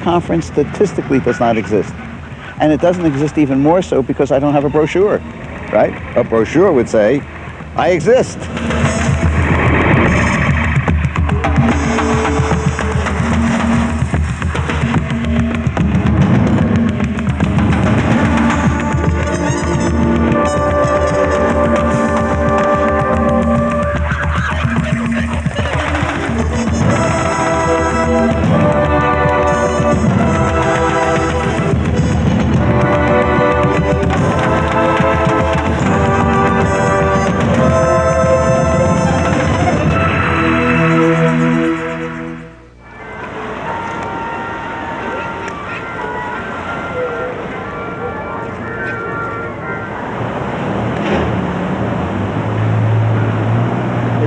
conference statistically does not exist. And it doesn't exist even more so because I don't have a brochure, right? A brochure would say, I exist.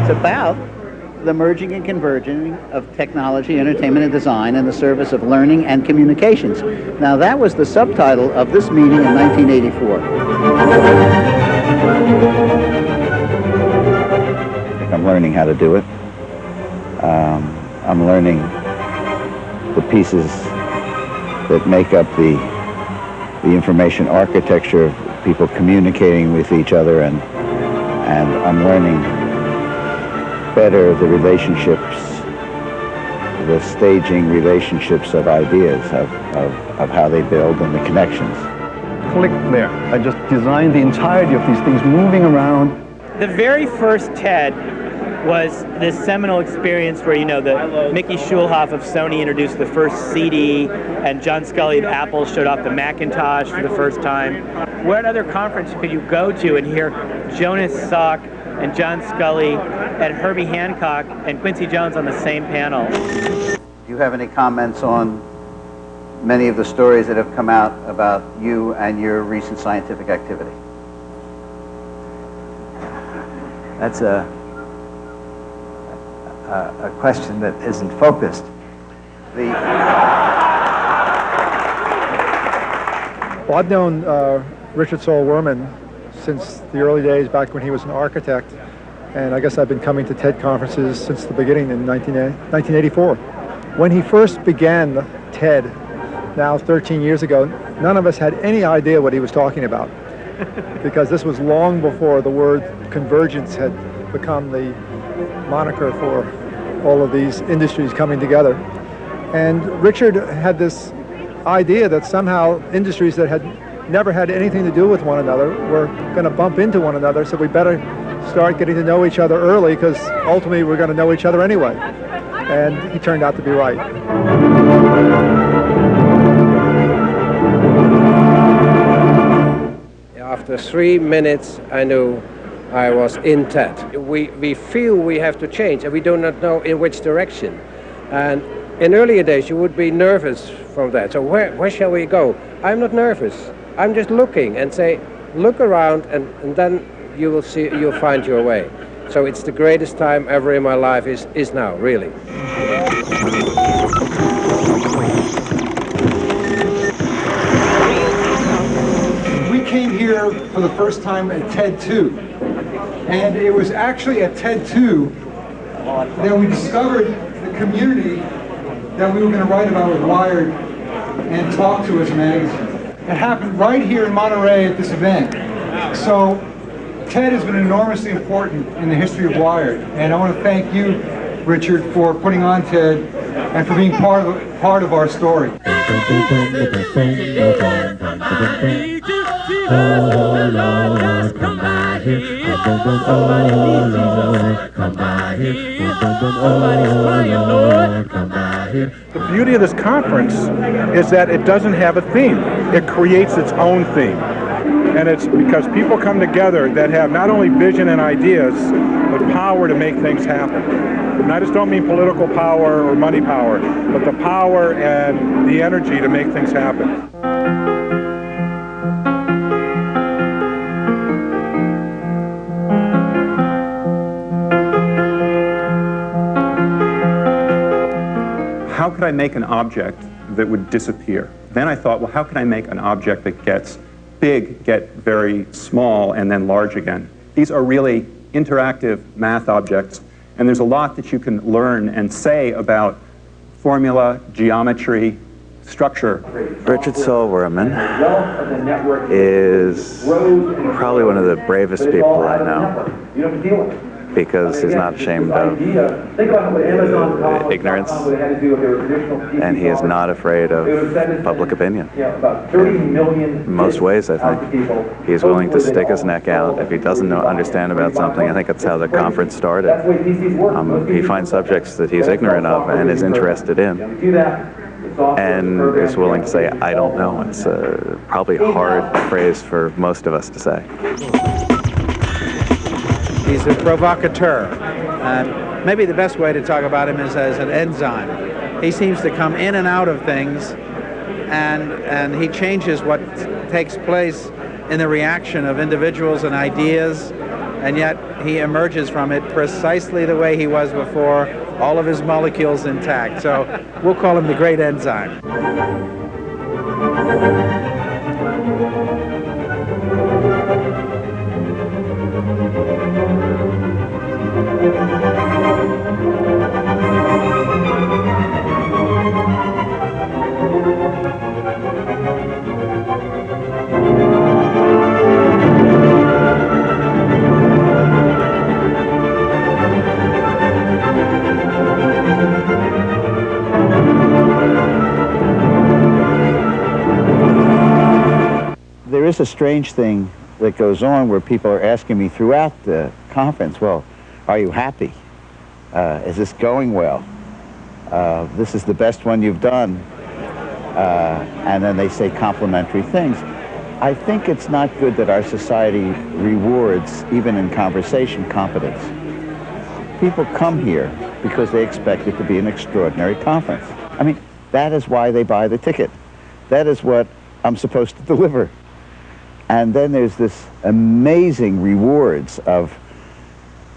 About the merging and converging of technology, entertainment, and design in the service of learning and communications. Now, that was the subtitle of this meeting in 1984. I'm learning how to do it. I'm learning the pieces that make up the information architecture of people communicating with each other, and I'm learning better the relationships, the staging relationships of ideas, of how they build and the connections. Click there. I just designed the entirety of these things moving around. The very first TED was this seminal experience where, you know, the Mickey Schulhoff of Sony introduced the first CD, and John Scully of Apple showed off the Macintosh for the first time. What other conference could you go to and hear Jonas Salk and John Scully and Herbie Hancock and Quincy Jones on the same panel? Do you have any comments on many of the stories that have come out about you and your recent scientific activity? That's a question that isn't focused. Well, I've known Richard Saul Wurman since the early days, back when he was an architect, and I guess I've been coming to TED conferences since the beginning in 1984. When he first began TED, now 13 years ago, none of us had any idea what he was talking about, because this was long before the word convergence had become the moniker for all of these industries coming together. And Richard had this idea that somehow industries that had never had anything to do with one another were going to bump into one another, so we better start getting to know each other early, because ultimately we're going to know each other anyway. And he turned out to be right. After 3 minutes, I knew I was in TED. We feel we have to change, and we do not know in which direction. And in earlier days, you would be nervous from that. So where shall we go? I'm not nervous. I'm just looking and say, look around, and then you will see, you'll find your way. So it's the greatest time ever in my life is now, really. We came here for the first time at TED 2, and it was actually at TED 2 that we discovered the community that we were going to write about with Wired and talk to as a magazine. It happened right here in Monterey at this event. So TED has been enormously important in the history of Wired, and I want to thank you, Richard, for putting on TED and for being part of our story. Oh Lord, come by here. Oh Lord, come by here. Oh Lord, come by here. The beauty of this conference is that it doesn't have a theme. It creates its own theme. And it's because people come together that have not only vision and ideas, but power to make things happen. And I just don't mean political power or money power, but the power and the energy to make things happen. How could I make an object that would disappear? Then I thought, well, how can I make an object that gets big, get very small, and then large again? These are really interactive math objects, and there's a lot that you can learn and say about formula, geometry, structure. Richard Solwerman is probably one of the bravest people I know, because he's not ashamed of ignorance, and he is not afraid of public opinion. In most ways, I think. He's willing to stick his neck out if he doesn't understand about something. I think that's how the conference started. He finds subjects that he's ignorant of and is interested in, and is willing to say, I don't know. It's probably a hard phrase for most of us to say. He's a provocateur. And maybe the best way to talk about him is as an enzyme. He seems to come in and out of things, and he changes what takes place in the reaction of individuals and ideas, and yet he emerges from it precisely the way he was before, all of his molecules intact. So we'll call him the great enzyme. There is a strange thing that goes on where people are asking me throughout the conference, well, are you happy? Is this going well? This is the best one you've done. And then they say complimentary things. I think it's not good that our society rewards, even in conversation, competence. People come here because they expect it to be an extraordinary conference. I mean, that is why they buy the ticket. That is what I'm supposed to deliver. And then there's this amazing rewards of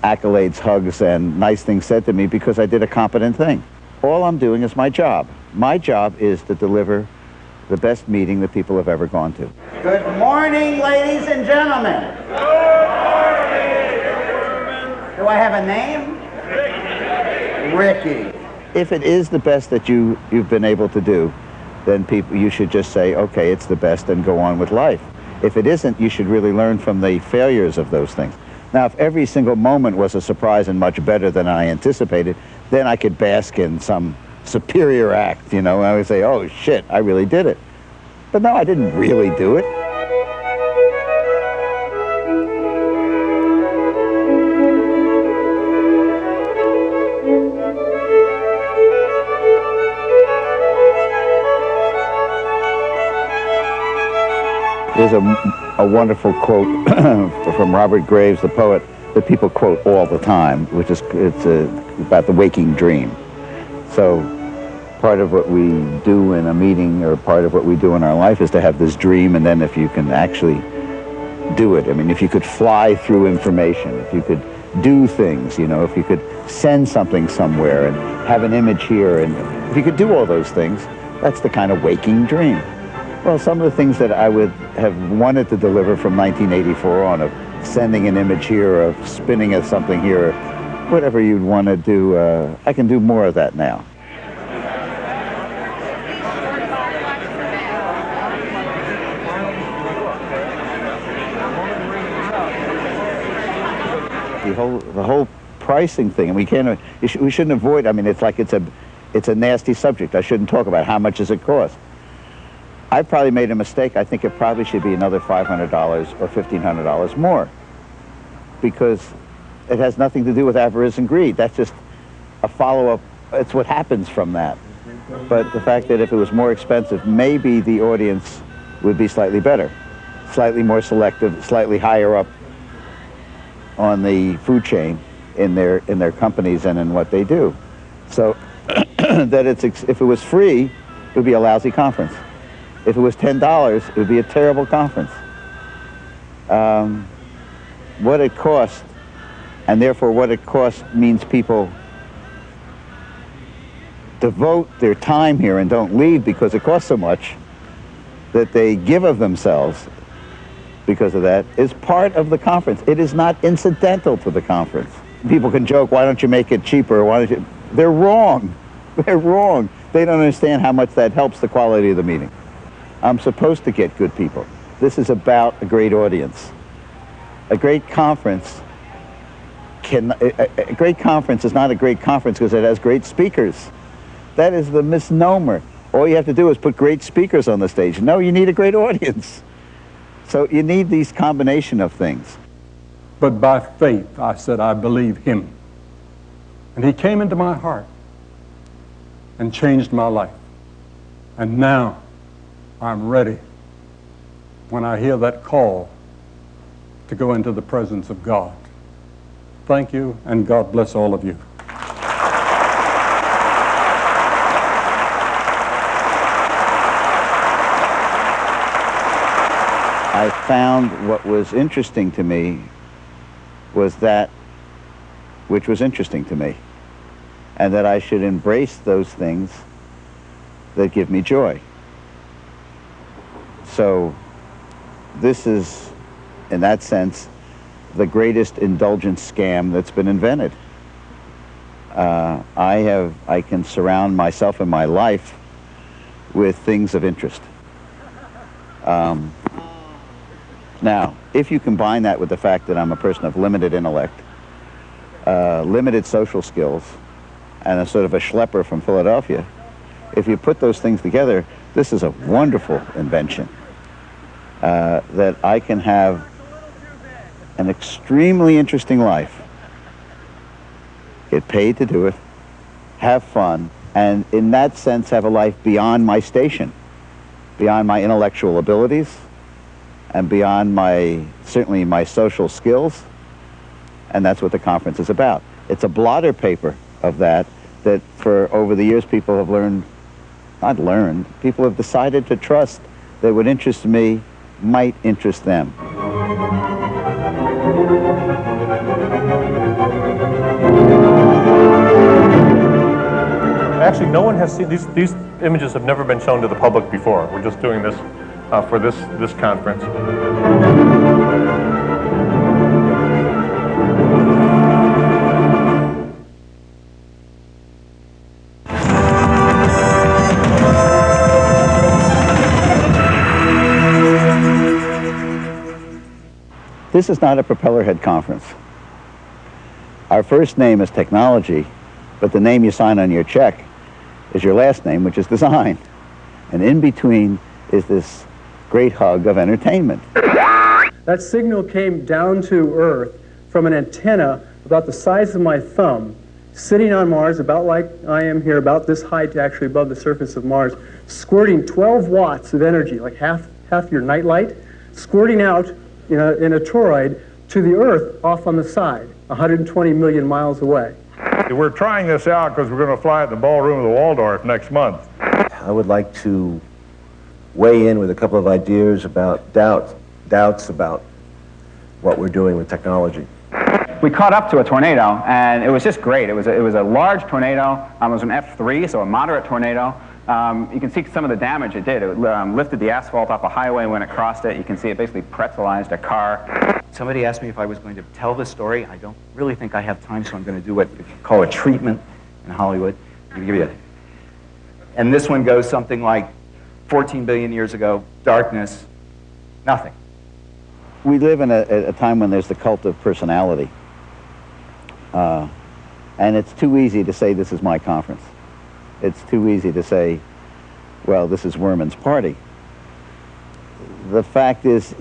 accolades, hugs, and nice things said to me because I did a competent thing. All I'm doing is my job. My job is to deliver the best meeting that people have ever gone to. Good morning, ladies and gentlemen. Good morning. Do I have a name? Ricky. If it is the best that you've been able to do, then you should just say, okay, it's the best, and go on with life. If it isn't, you should really learn from the failures of those things. Now, if every single moment was a surprise and much better than I anticipated, then I could bask in some superior act, you know, and I would say, oh shit, I really did it. But no, I didn't really do it. There's a wonderful quote from Robert Graves, the poet, that people quote all the time, which is about the waking dream. So part of what we do in a meeting, or part of what we do in our life, is to have this dream, and then if you can actually do it, I mean, if you could fly through information, if you could do things, you know, if you could send something somewhere and have an image here, and if you could do all those things, that's the kind of waking dream. Well, some of the things that I would have wanted to deliver from 1984 on, of sending an image here, of spinning at something here, whatever you'd want to do, I can do more of that now. The whole pricing thing, and we shouldn't avoid. I mean, it's like it's a nasty subject. I shouldn't talk about how much does it cost. I probably made a mistake. I think it probably should be another $500 or $1,500 more, because it has nothing to do with avarice and greed. That's just a follow-up. It's what happens from that. But the fact that if it was more expensive, maybe the audience would be slightly better, slightly more selective, slightly higher up on the food chain in their companies and in what they do. So that if it was free, it would be a lousy conference. If it was $10, it would be a terrible conference. What it costs, and therefore what it costs, means people devote their time here and don't leave because it costs so much, that they give of themselves because of that, is part of the conference. It is not incidental to the conference. People can joke, why don't you make it cheaper? Why don't you? They're wrong. They're wrong. They don't understand how much that helps the quality of the meeting. I'm supposed to get good people. This is about a great audience. A great conference a great conference is not a great conference because it has great speakers. That is the misnomer. All you have to do is put great speakers on the stage. No, you need a great audience. So you need these combination of things. But by faith, I said, I believe him. And he came into my heart and changed my life. And now I'm ready when I hear that call to go into the presence of God. Thank you, and God bless all of you. I found what was interesting to me was that which was interesting to me, and that I should embrace those things that give me joy. So this is, in that sense, the greatest indulgence scam that's been invented. I can surround myself and my life with things of interest. Now, if you combine that with the fact that I'm a person of limited intellect, limited social skills, and a sort of a schlepper from Philadelphia, if you put those things together, this is a wonderful invention. That I can have an extremely interesting life, get paid to do it, have fun, and in that sense have a life beyond my station, beyond my intellectual abilities, and beyond certainly my social skills, and that's what the conference is about. It's a blotter paper of that for over the years people have people have decided to trust that what interests me might interest them. Actually, no one has seen these images have never been shown to the public before. We're just doing this for this conference. This is not a propeller head conference. Our first name is technology, but the name you sign on your check is your last name, which is design. And in between is this great hug of entertainment. That signal came down to Earth from an antenna about the size of my thumb, sitting on Mars, about like I am here, about this height actually above the surface of Mars, squirting 12 watts of energy, like half your nightlight, squirting out in a toroid to the Earth off on the side, 120 million miles away. We're trying this out because we're going to fly at the ballroom of the Waldorf next month. I would like to weigh in with a couple of ideas about doubts about what we're doing with technology. We caught up to a tornado, and it was just great. It was a large tornado. It was an F3, so a moderate tornado. You can see some of the damage it did. It lifted the asphalt off a highway when it crossed it. You can see it basically pretzelized a car. Somebody asked me if I was going to tell this story. I don't really think I have time, so I'm going to do what you call a treatment in Hollywood. And this one goes something like 14 billion years ago, darkness, nothing. We live in a time when there's the cult of personality. And it's too easy to say this is my conference. It's too easy to say, well, this is Werman's party. The fact is,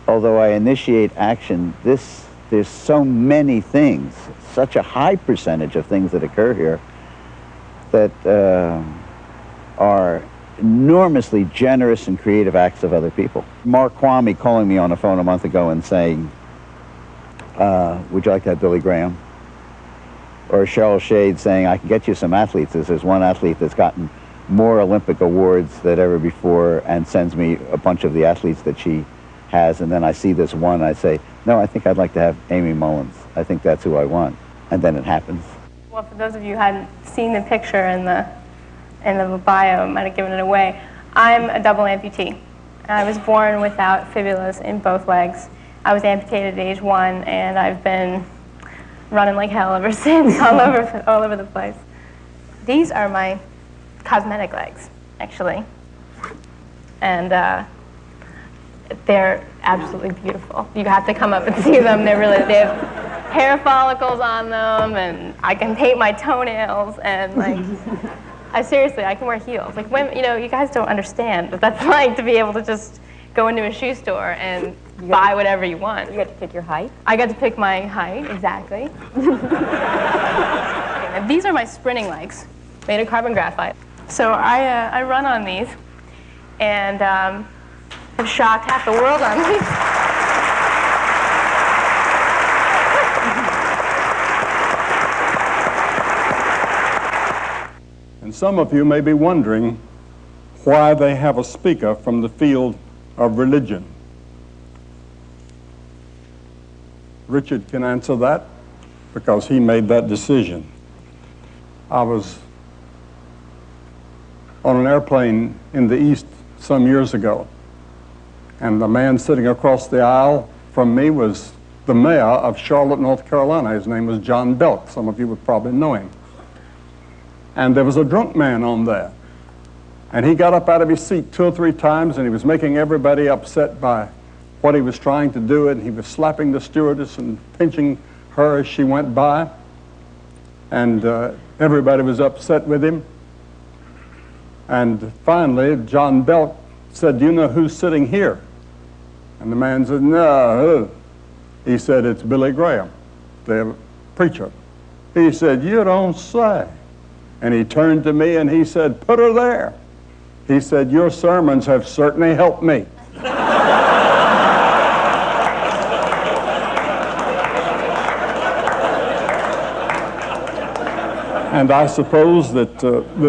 although I initiate action, there's so many things, such a high percentage of things that occur here that are enormously generous and creative acts of other people. Mark Kwame calling me on the phone a month ago and saying, would you like to have Billy Graham? Or Cheryl Shade saying, I can get you some athletes. There's one athlete that's gotten more Olympic awards than ever before and sends me a bunch of the athletes that she has, and then I see this one, and I say, no, I think I'd like to have Amy Mullins. I think that's who I want. And then it happens. Well, for those of you who hadn't seen the picture in the bio, I might have given it away. I'm a double amputee. I was born without fibulas in both legs. I was amputated at age 1, and I've been running like hell ever since, all over the place. These are my cosmetic legs, actually. And they're absolutely beautiful. You have to come up and see them. They have hair follicles on them, and I can paint my toenails, and like, seriously, I can wear heels. Like, women, you guys don't understand what that's like to be able to just go into a shoe store and buy whatever you want. You get to pick your height? I got to pick my height, exactly. And these are my sprinting legs, made of carbon graphite. So I run on these, and have shocked half the world on these. And some of you may be wondering why they have a speaker from the field of religion. Richard can answer that because he made that decision. I was on an airplane in the East some years ago, and the man sitting across the aisle from me was the mayor of Charlotte, North Carolina. His name was John Belk. Some of you would probably know him. And there was a drunk man on there. And he got up out of his seat 2 or 3 times, and he was making everybody upset by what he was trying to do, and he was slapping the stewardess and pinching her as she went by. And everybody was upset with him. And finally, John Belk said, "Do you know who's sitting here?" And the man said, "No, who?" He said, "It's Billy Graham, the preacher." He said, "You don't say." And he turned to me and he said, "Put her there." He said, "Your sermons have certainly helped me." And I suppose that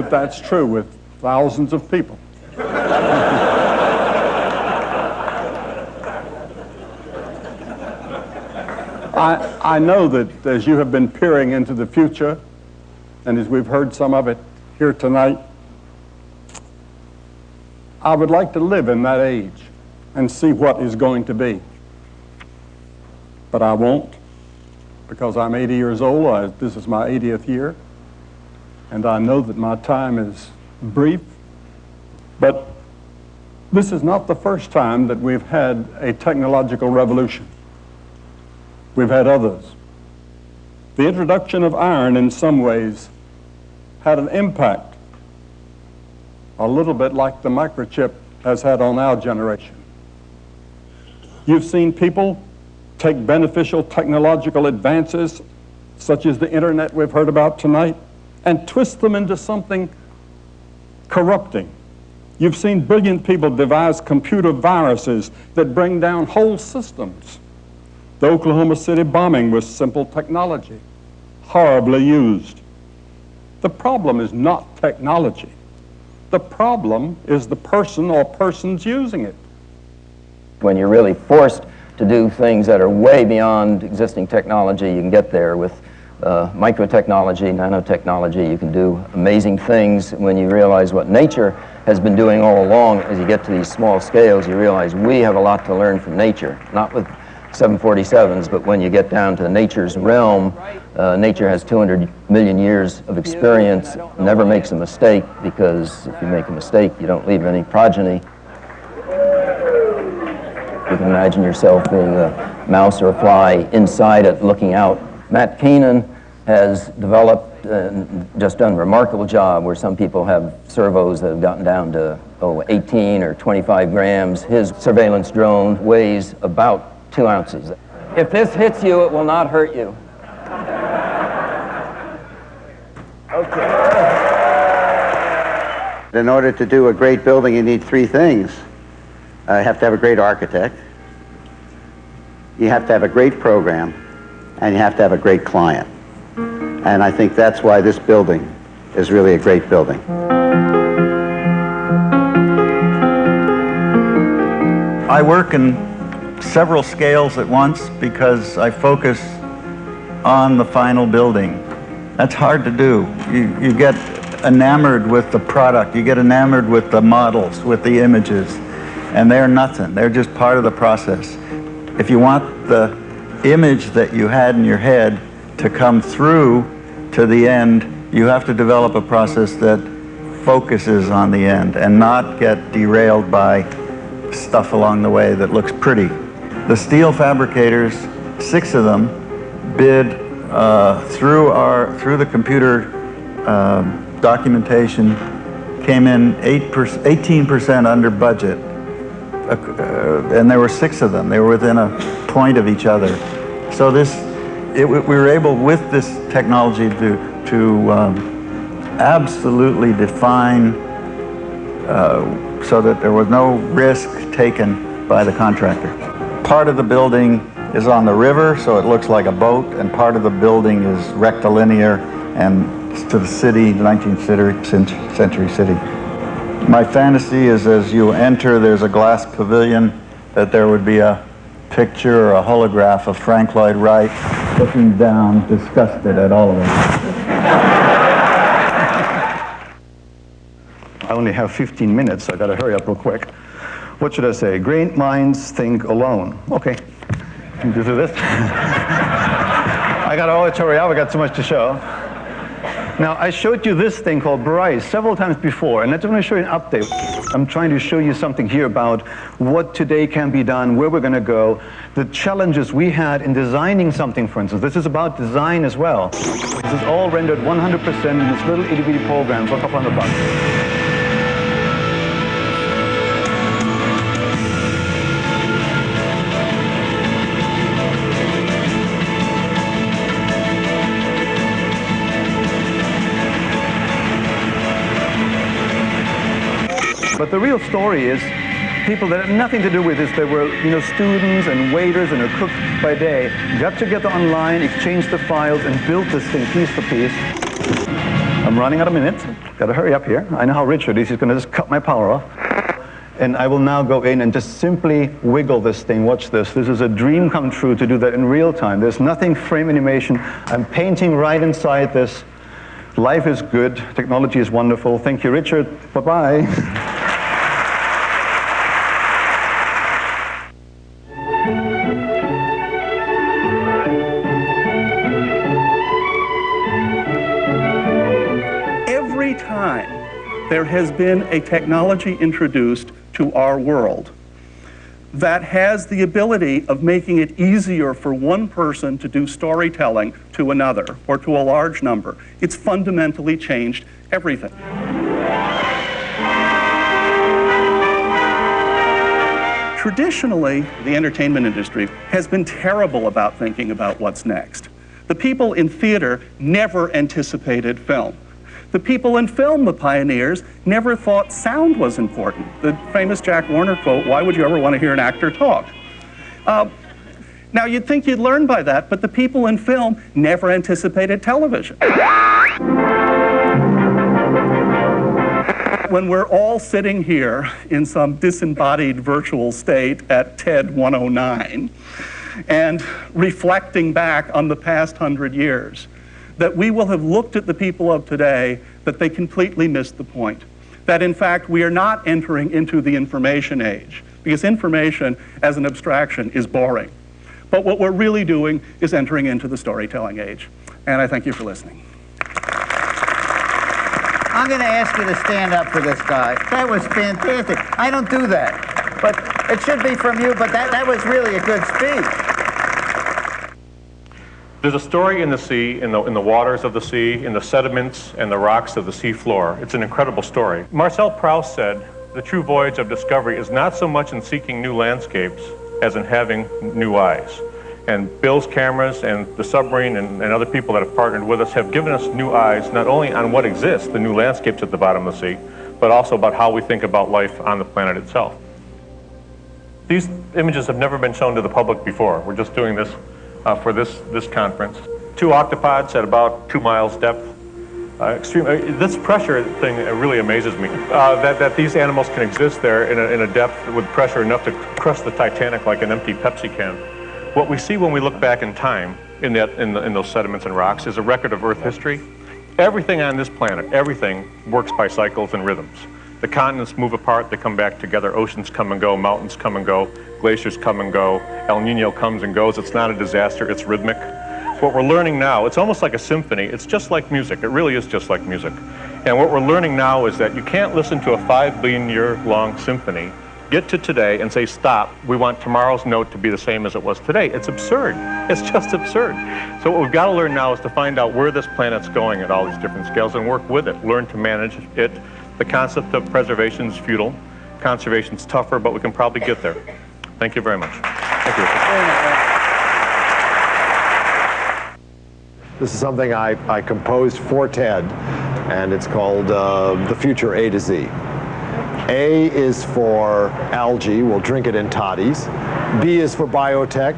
that's true with thousands of people. I know that as you have been peering into the future, and as we've heard some of it here tonight, I would like to live in that age and see what is going to be. But I won't, because I'm 80 years old. This is my 80th year, and I know that my time is brief. But this is not the first time that we've had a technological revolution. We've had others. The introduction of iron in some ways had an impact, a little bit like the microchip has had on our generation. You've seen people take beneficial technological advances, such as the internet we've heard about tonight, and twist them into something corrupting. You've seen brilliant people devise computer viruses that bring down whole systems. The Oklahoma City bombing was simple technology, horribly used. The problem is not technology. The problem is the person or persons using it. When you're really forced to do things that are way beyond existing technology, you can get there with microtechnology, nanotechnology. You can do amazing things. When you realize what nature has been doing all along, as you get to these small scales, you realize we have a lot to learn from nature, not with 747s, but when you get down to nature's realm, nature has 200 million years of experience, never makes a mistake, because if you make a mistake, you don't leave any progeny. You can imagine yourself being a mouse or a fly inside it, looking out. Matt Keenan has developed and just done a remarkable job where some people have servos that have gotten down to 18 or 25 grams. His surveillance drone weighs about 2 ounces. If this hits you, it will not hurt you. Okay. In order to do a great building, you need 3 things. You have to have a great architect, you have to have a great program, and you have to have a great client. And I think that's why this building is really a great building. I work in several scales at once because I focus on the final building. That's hard to do. You get enamored with the product, you get enamored with the models, with the images, and they're nothing. They're just part of the process. If you want the image that you had in your head to come through to the end, you have to develop a process that focuses on the end and not get derailed by stuff along the way that looks pretty. The steel fabricators, 6 of them, bid through the computer documentation, came in 18% under budget, and there were 6 of them. They were within a point of each other. So we were able, with this technology, to absolutely define so that there was no risk taken by the contractor. Part of the building is on the river, so it looks like a boat, and part of the building is rectilinear and to the city, 19th century city. My fantasy is as you enter, there's a glass pavilion, that there would be a picture or a holograph of Frank Lloyd Wright looking down, disgusted at all of us. I only have 15 minutes, so I gotta hurry up real quick. What should I say? Great minds think alone. Okay, can you do this? I got all the hurry up, I got too much to show. Now, I showed you this thing called Bryce several times before, and I just want to show you an update. I'm trying to show you something here about what today can be done, where we're going to go, the challenges we had in designing something, for instance. This is about design as well. This is all rendered 100% in this little itty-bitty program for a couple $100. But the real story is people that had nothing to do with this. They were, students and waiters and a cook by day, got together online, exchanged the files, and built this thing piece for piece. I'm running out of minutes. Got to hurry up here. I know how Richard is. He's going to just cut my power off. And I will now go in and just simply wiggle this thing. Watch this. This is a dream come true to do that in real time. There's nothing frame animation. I'm painting right inside this. Life is good. Technology is wonderful. Thank you, Richard. Bye-bye. There has been a technology introduced to our world that has the ability of making it easier for one person to do storytelling to another or to a large number. It's fundamentally changed everything. Traditionally, the entertainment industry has been terrible about thinking about what's next. The people in theater never anticipated film. The people in film, the pioneers, never thought sound was important. The famous Jack Warner quote, "Why would you ever want to hear an actor talk?" Now, you'd think you'd learn by that, but the people in film never anticipated television. When we're all sitting here in some disembodied virtual state at TED 109 and reflecting back on the past 100 years, that we will have looked at the people of today that they completely missed the point. That in fact, we are not entering into the information age, because information as an abstraction is boring. But what we're really doing is entering into the storytelling age. And I thank you for listening. I'm going to ask you to stand up for this guy. That was fantastic. I don't do that. But it should be from you, but that was really a good speech. There's a story in the sea, in the waters of the sea, in the sediments and the rocks of the sea floor. It's an incredible story. Marcel Proust said, the true voyage of discovery is not so much in seeking new landscapes as in having new eyes. And Bill's cameras and the submarine and other people that have partnered with us have given us new eyes, not only on what exists, the new landscapes at the bottom of the sea, but also about how we think about life on the planet itself. These images have never been shown to the public before. We're just doing this for this conference. 2 octopods at about 2 miles depth. This pressure thing really amazes me. That these animals can exist there in a depth with pressure enough to crush the Titanic like an empty Pepsi can. What we see when we look back in time in those sediments and rocks is a record of Earth history. Everything on this planet, everything works by cycles and rhythms. The continents move apart, they come back together, oceans come and go, mountains come and go, glaciers come and go, El Nino comes and goes. It's not a disaster, it's rhythmic. What we're learning now, it's almost like a symphony. It's just like music. It really is just like music. And what we're learning now is that you can't listen to a 5 billion year long symphony, get to today and say, stop, we want tomorrow's note to be the same as it was today. It's absurd. It's just absurd. So what we've got to learn now is to find out where this planet's going at all these different scales and work with it, learn to manage it. The concept of preservation is futile. Conservation's tougher, but we can probably get there. Thank you very much. Thank you. This is something I composed for TED, and it's called The Future A to Z. A is for algae, we'll drink it in toddies. B is for biotech,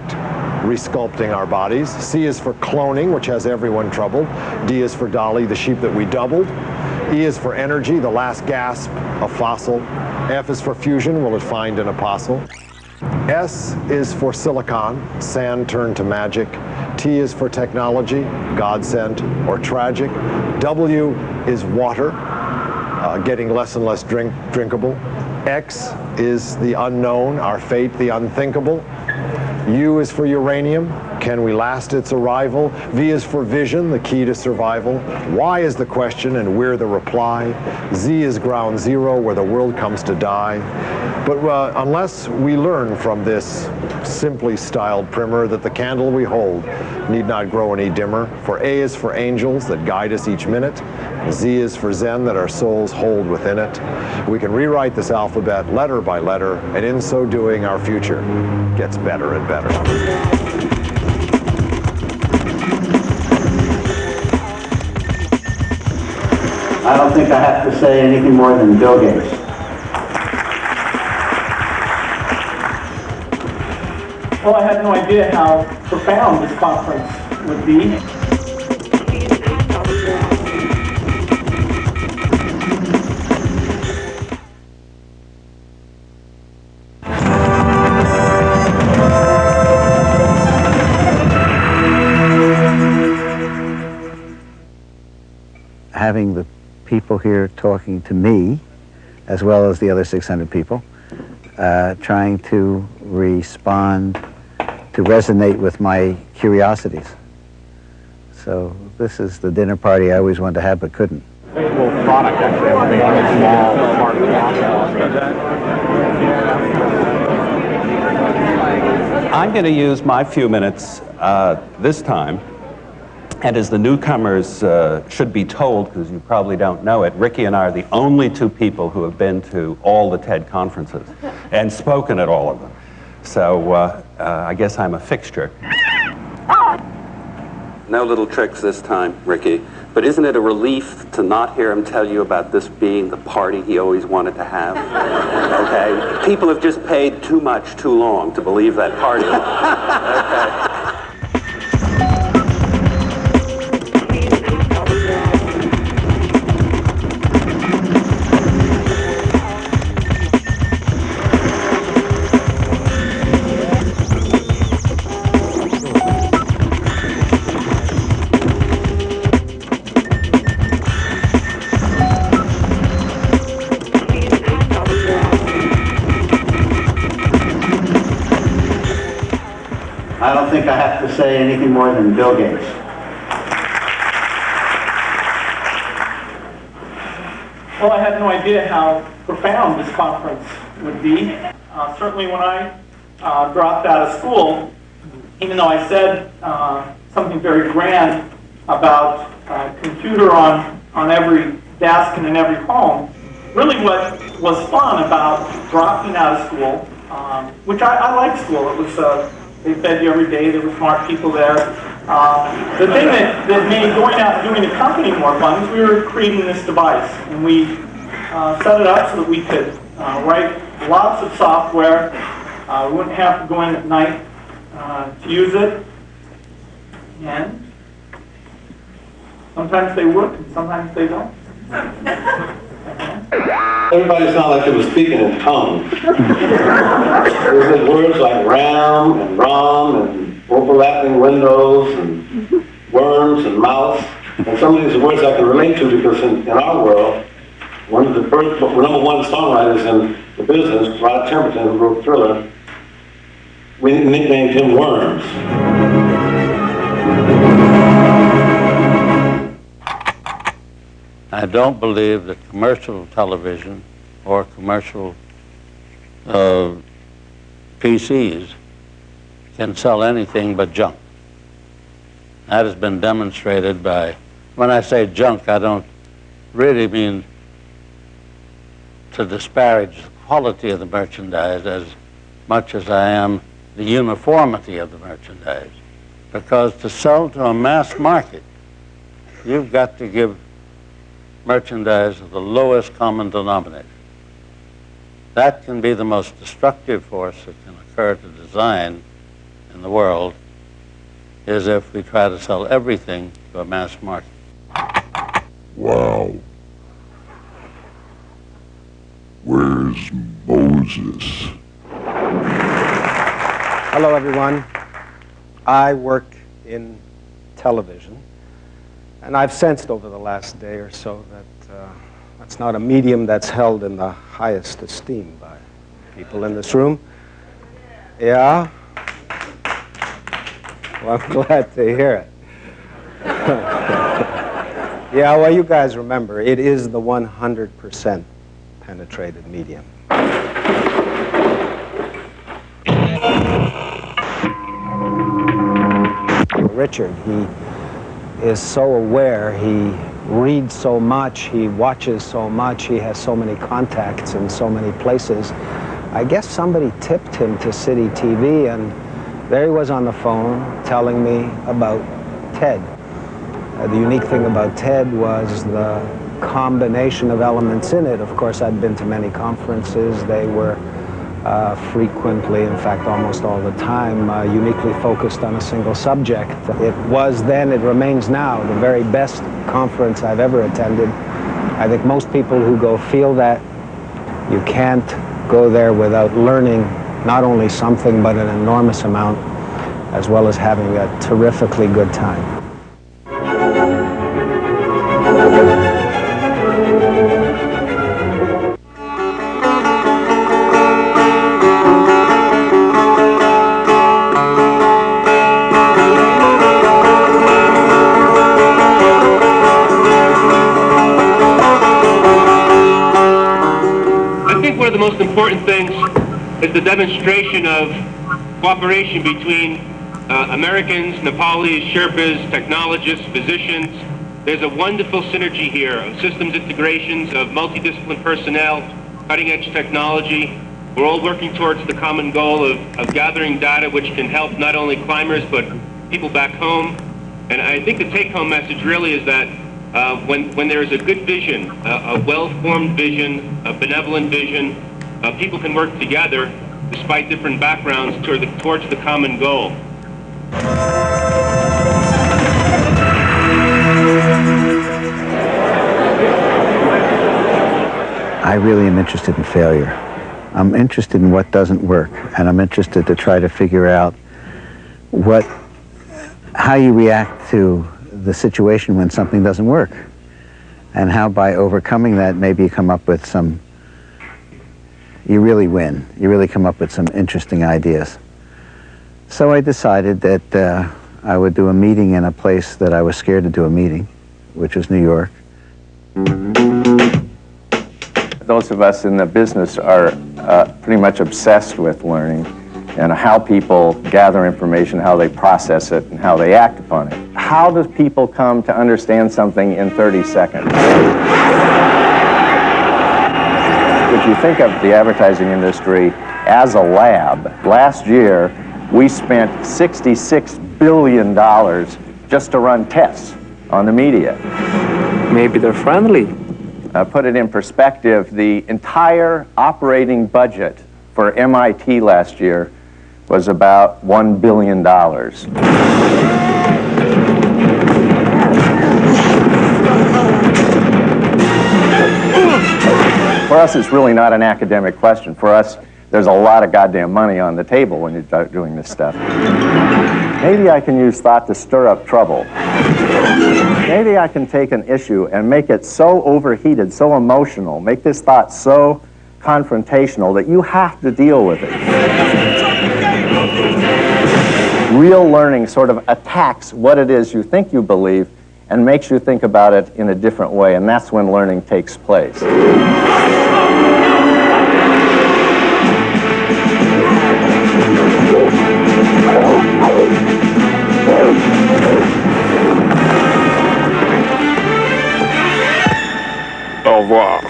resculpting our bodies. C is for cloning, which has everyone troubled. D is for Dolly, the sheep that we doubled. E is for energy, the last gasp of fossil. F is for fusion, will it find an apostle? S is for silicon, sand turned to magic. T is for technology, godsend or tragic. W is water, getting less and less drinkable. X is the unknown, our fate, the unthinkable. U is for uranium, can we last its arrival? V is for vision, the key to survival. Y is the question and we're the reply. Z is ground zero, where the world comes to die. But unless we learn from this simply styled primer that the candle we hold need not grow any dimmer, for A is for angels that guide us each minute. Z is for Zen that our souls hold within it. We can rewrite this alphabet letter by letter, and in so doing, our future gets better and better. I don't think I have to say anything more than Bill Gates. Well, I had no idea how profound this conference would be. Having the people here talking to me, as well as the other 600 people, trying to respond, to resonate with my curiosities. So this is the dinner party I always wanted to have but couldn't. Product, actually, I think, a small part of the I'm going to use my few minutes this time, and as the newcomers should be told, because you probably don't know it, Ricky and I are the only two people who have been to all the TED conferences and spoken at all of them. So I guess I'm a fixture. No little tricks this time, Ricky. But isn't it a relief to not hear him tell you about this being the party he always wanted to have? Okay? People have just paid too much too long to believe that party. Okay? I don't think I have to say anything more than Bill Gates. Well, I had no idea how profound this conference would be. Certainly when I dropped out of school, even though I said something very grand about computer on every desk and in every home, really what was fun about dropping out of school, which I liked school. It was they fed you every day. There were smart people there. The thing that made going out and doing the company more fun is we were creating this device, and we set it up so that we could write lots of software. We wouldn't have to go in at night to use it. And sometimes they work, and sometimes they don't. Everybody sounded like they were speaking in tongues. They said words like ram and rom and overlapping windows and worms and mouse. And some of these are words I can relate to because in our world, one of the first, number one songwriters in the business, Rod Temperton, who wrote Thriller, we nicknamed him Worms. I I don't believe that commercial television or commercial PCs can sell anything but junk. That has been demonstrated by, when I say junk, I don't really mean to disparage the quality of the merchandise as much as I am the uniformity of the merchandise. Because to sell to a mass market, you've got to give merchandise of the lowest common denominator. That can be the most destructive force that can occur to design in the world, is if we try to sell everything to a mass market. Wow. Where's Moses? Hello, everyone. I work in television, and I've sensed over the last day or so that that's not a medium that's held in the highest esteem by people in this room. Yeah? Well, I'm glad to hear it. Yeah, well, you guys remember, it is the 100% penetrated medium. Richard, he is so aware, he reads so much, he watches so much, he has so many contacts in so many places. I guess somebody tipped him to CityTV, and there he was on the phone telling me about TED. The unique thing about TED was the combination of elements in it. Of course, I'd been to many conferences. They were frequently, in fact, almost all the time, uniquely focused on a single subject. It was then, it remains now, the very best conference I've ever attended. I think most people who go feel that. You can't go there without learning not only something, but an enormous amount, as well as having a terrifically good time. One of the most important things is the demonstration of cooperation between Americans, Nepalis, Sherpas, technologists, physicians. There's a wonderful synergy here of systems integrations, of multidisciplinary personnel, cutting-edge technology. We're all working towards the common goal of gathering data which can help not only climbers but people back home. And I think the take-home message really is that when there is a good vision, a well-formed vision, a benevolent vision, people can work together despite different backgrounds towards the common goal. I really am interested in failure. I'm interested in what doesn't work, and I'm interested to try to figure out how you react to the situation when something doesn't work, and how by overcoming that maybe you come up with you really win. You really come up with some interesting ideas. So I decided that I would do a meeting in a place that I was scared to do a meeting, which was New York. Those of us in the business are pretty much obsessed with learning and how people gather information, how they process it, and how they act upon it. How does people come to understand something in 30 seconds? If you think of the advertising industry as a lab, last year we spent $66 billion just to run tests on the media. Maybe they're friendly. Put it in perspective, the entire operating budget for MIT last year was about $1 billion. For us, it's really not an academic question. For us, there's a lot of goddamn money on the table when you start doing this stuff. Maybe I can use thought to stir up trouble. Maybe I can take an issue and make it so overheated, so emotional, make this thought so confrontational that you have to deal with it. Real learning sort of attacks what it is you think you believe and makes you think about it in a different way, and that's when learning takes place. Au revoir.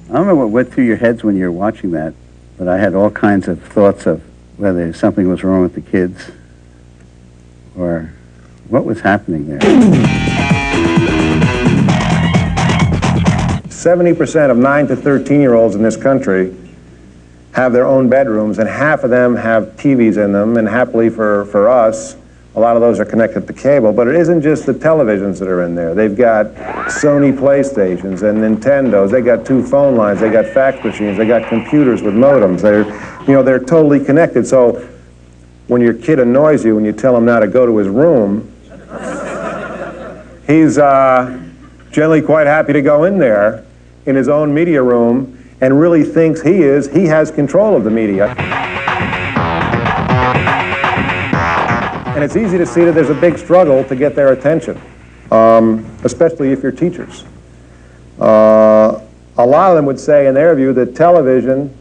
I don't know what went through your heads when you were watching that, but I had all kinds of thoughts of whether something was wrong with the kids or what was happening there. 70% of 9 to 13-year-olds in this country have their own bedrooms, and half of them have TVs in them, and happily for us, a lot of those are connected to cable, but it isn't just the televisions that are in there. They've got Sony PlayStations and Nintendos. They got 2 phone lines. They got fax machines. They got computers with modems. They're totally connected. So when your kid annoys you and you tell him now to go to his room, he's generally quite happy to go in there in his own media room and really thinks he has control of the media. And it's easy to see that there's a big struggle to get their attention, especially if you're teachers. A lot of them would say, in their view, that television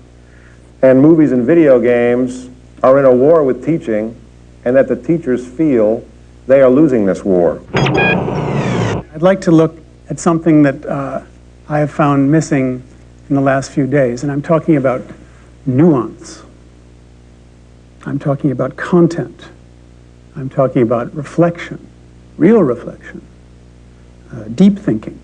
and movies and video games are in a war with teaching, and that the teachers feel they are losing this war. I'd like to look at something that I have found missing in the last few days, and I'm talking about nuance. I'm talking about content. I'm talking about reflection, real reflection, deep thinking,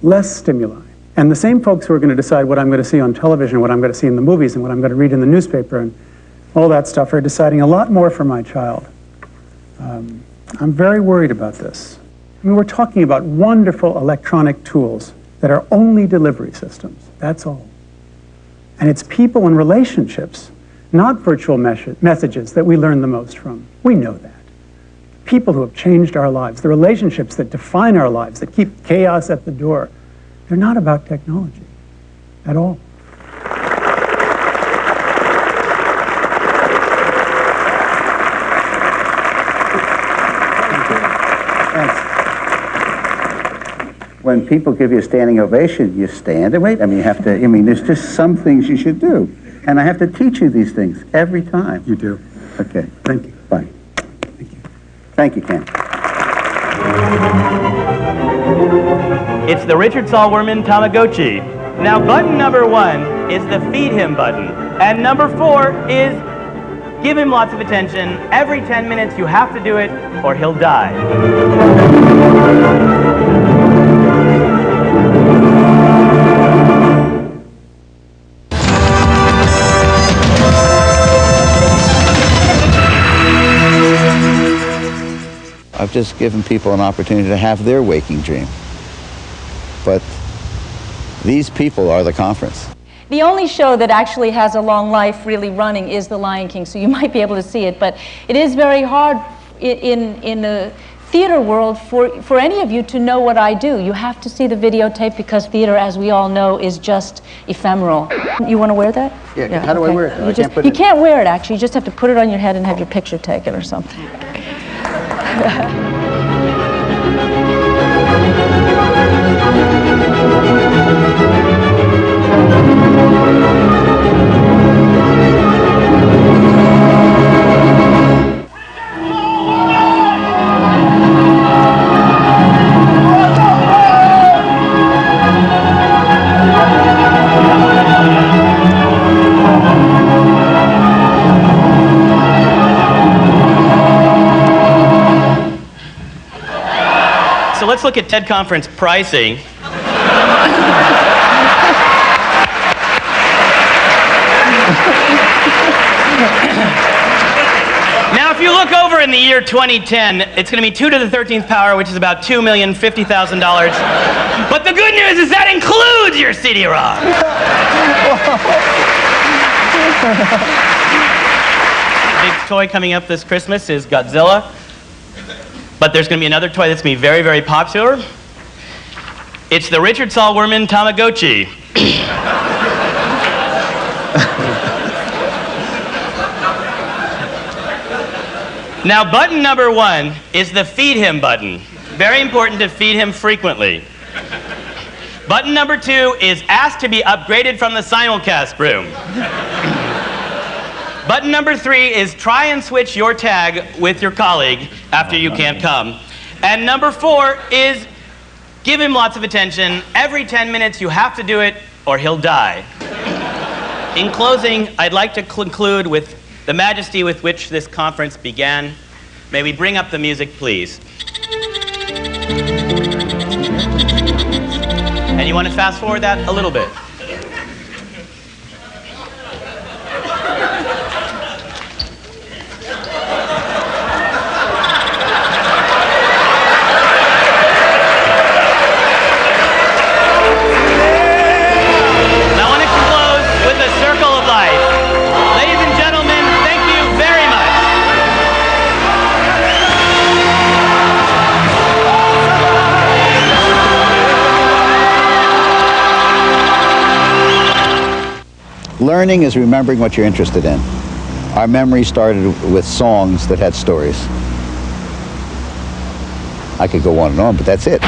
less stimuli. And the same folks who are going to decide what I'm going to see on television, what I'm going to see in the movies, and what I'm going to read in the newspaper, and all that stuff are deciding a lot more for my child. I'm very worried about this. I mean, we're talking about wonderful electronic tools that are only delivery systems. That's all. And it's people and relationships, not virtual messages, that we learn the most from. We know that. People who have changed our lives, the relationships that define our lives, that keep chaos at the door, they're not about technology at all. When people give you a standing ovation, you stand and wait. I mean, there's just some things you should do. And I have to teach you these things every time. You do. Okay. Thank you. Bye. Thank you. Thank you, Ken. It's the Richard Salwerman Tamagotchi. Now, button number 1 is the feed him button. And number 4 is give him lots of attention. Every 10 minutes you have to do it or he'll die. I've just given people an opportunity to have their waking dream. But these people are the conference. The only show that actually has a long life really running is The Lion King, so you might be able to see it, but it is very hard in the theater world for any of you to know what I do. You have to see the videotape because theater, as we all know, is just ephemeral. You want to wear that? Yeah, how do I wear it? You can't wear it, actually. You just have to put it on your head and have your picture taken or something. so let's look at TED conference pricing. Now, if you look over in the year 2010, it's going to be 2 to the 13th power, which is about $2,050,000. But the good news is that includes your CD-ROM. The big toy coming up this Christmas is Godzilla. But there's going to be another toy that's going to be very, very popular. It's the Richard Saul Wurman Tamagotchi. Now, button number 1 is the feed him button. Very important to feed him frequently. Button number 2 is ask to be upgraded from the simulcast room. Button number 3 is try and switch your tag with your colleague after you can't come. And number 4 is give him lots of attention. Every 10 minutes you have to do it or he'll die. In closing, I'd like to conclude with the majesty with which this conference began. May we bring up the music, please. And you want to fast forward that a little bit. Learning is remembering what you're interested in. Our memory started with songs that had stories. I could go on and on, but that's it.